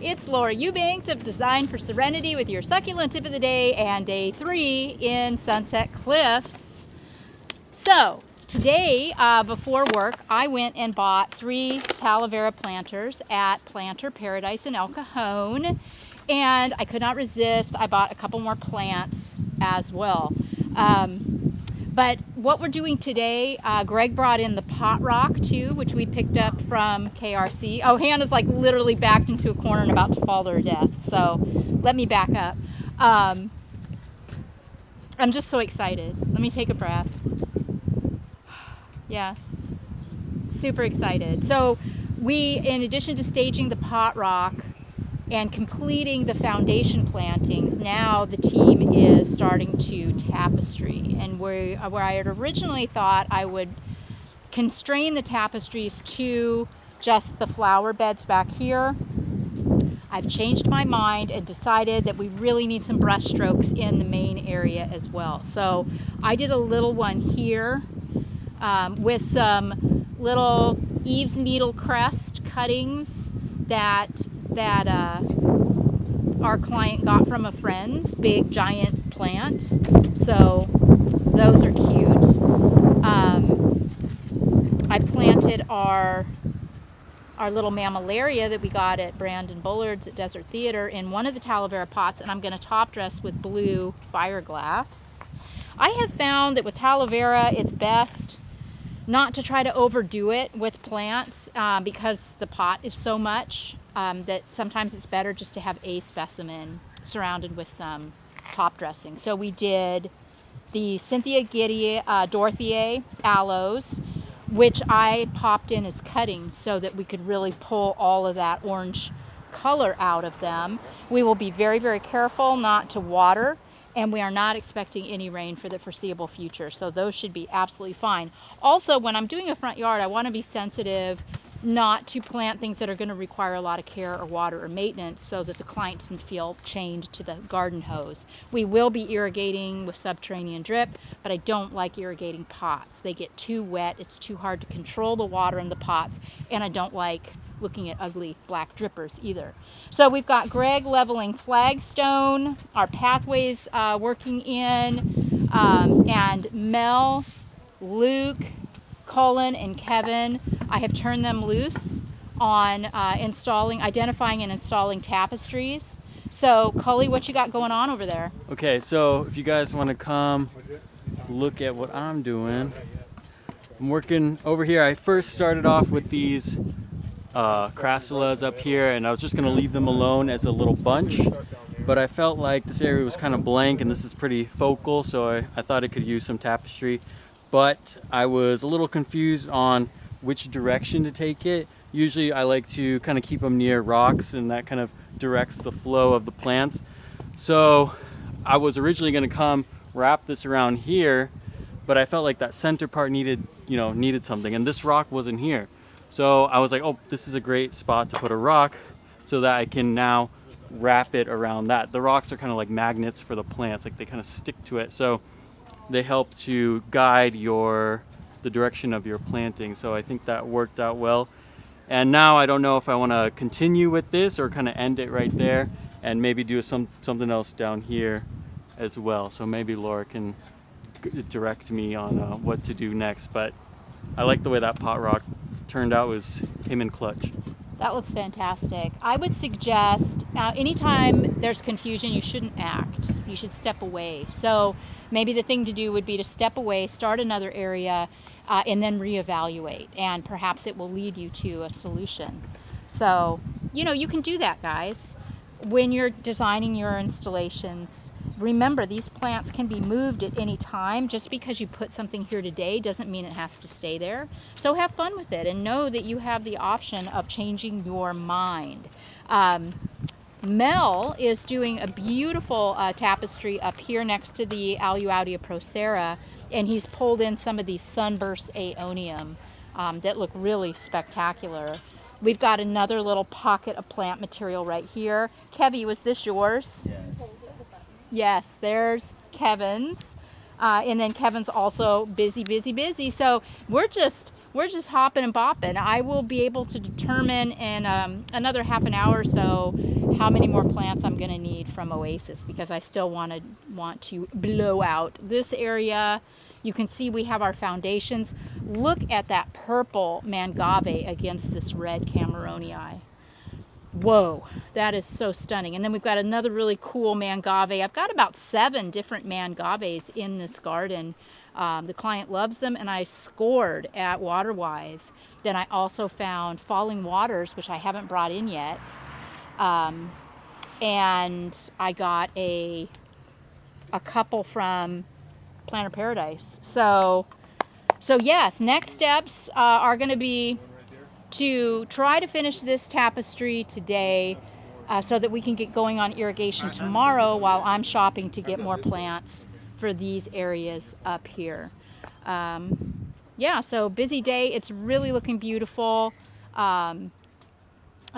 It's Laura Eubanks of Design for Serenity with your succulent tip of the day and day 3 in Sunset Cliffs. So today before work I went and bought 3 aloe vera planters at Planter Paradise in El Cajon, and I could not resist. I bought a couple more plants as well. But what we're doing today, Greg brought in the pot rock too, which we picked up from KRC. Oh, Hannah's like literally backed into a corner and about to fall to her death. So let me back up. I'm just so excited. Let me take a breath. Yes, super excited. So we, in addition to staging the pot rock and completing the foundation plantings, now the team is starting to tapestry. And where I had originally thought I would constrain the tapestries to just the flower beds back here, I've changed my mind and decided that we really need some brush strokes in the main area as well. So I did a little one here with some little eaves needle crest cuttings that our client got from a friend's big giant plant. So those are cute. I planted our little mammillaria that we got at Brandon Bullard's at Desert Theater in one of the aloe vera pots, and I'm going to top dress with blue fireglass. I have found that with aloe vera it's best not to try to overdo it with plants because the pot is so much that sometimes it's better just to have a specimen surrounded with some top dressing. So we did the Cynthia Giddy Dorothiae aloes, which I popped in as cuttings so that we could really pull all of that orange color out of them. We will be very, very careful not to water, and we are not expecting any rain for the foreseeable future, so those should be absolutely fine. Also, when I'm doing a front yard, I want to be sensitive not to plant things that are going to require a lot of care or water or maintenance so that the client doesn't feel chained to the garden hose. We will be irrigating with subterranean drip, but I don't like irrigating pots. They get too wet, it's too hard to control the water in the pots, and I don't like looking at ugly black drippers either. So we've got Greg leveling flagstone, our pathways working in, and Mel, Luke, Cullen, and Kevin, I have turned them loose on identifying and installing tapestries. So Cully, what you got going on over there? Okay, so if you guys want to come look at what I'm doing, I'm working over here. I first started off with these crassulas up here, and I was just going to leave them alone as a little bunch, but I felt like this area was kind of blank and this is pretty focal, so I thought it could use some tapestry, but I was a little confused on which direction to take it. Usually I like to kind of keep them near rocks, and that kind of directs the flow of the plants. So I was originally going to come wrap this around here, but I felt like that center part needed something, and this rock wasn't here. So I was like, oh, this is a great spot to put a rock so that I can now wrap it around that. The rocks are kind of like magnets for the plants, like they kind of stick to it. So they help to guide the direction of your planting. So I think that worked out well. And now I don't know if I want to continue with this or kind of end it right there and maybe do something else down here as well. So maybe Laura can direct me on what to do next. But I like the way that pot rock turned out, came in clutch. That looks fantastic. I would suggest anytime there's confusion, you shouldn't act. You should step away. So maybe the thing to do would be to step away, start another area, and then reevaluate. And perhaps it will lead you to a solution. So, you can do that, guys. When you're designing your installations, remember these plants can be moved at any time. Just because you put something here today doesn't mean it has to stay there. So have fun with it and know that you have the option of changing your mind. Mel is doing a beautiful tapestry up here next to the Aluaudia procera, and he's pulled in some of these sunburst aeonium that look really spectacular. We've got another little pocket of plant material right here. Kevy, was this yours? Yes, there's Kevin's. And then Kevin's also busy. So we're we're just hopping and bopping. I will be able to determine in another half an hour or so how many more plants I'm going to need from Oasis, because I still want to blow out this area. You can see we have our foundations. Look at that purple mangave against this red Cameronii. Whoa, that is so stunning. And then we've got another really cool mangave. I've got about 7 different mangaves in this garden. The client loves them, and I scored at Waterwise. Then I also found Falling Waters, which I haven't brought in yet. And I got a couple from Planter Paradise. So yes, next steps are going to be to try to finish this tapestry today so that we can get going on irrigation tomorrow while I'm shopping to get more plants for these areas up here. Yeah, so busy day. It's really looking beautiful. I'm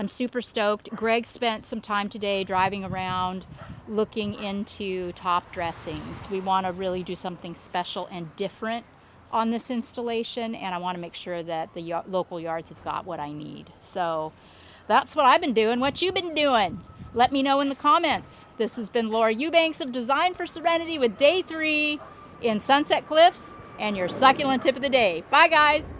super stoked. Greg spent some time today driving around looking into top dressings. We want to really do something special and different on this installation, and I want to make sure that the local yards have got what I need. So that's what I've been doing. What you been doing? Let me know in the comments. This has been Laura Eubanks of Design for Serenity with day 3 in Sunset Cliffs and your succulent tip of the day. Bye guys.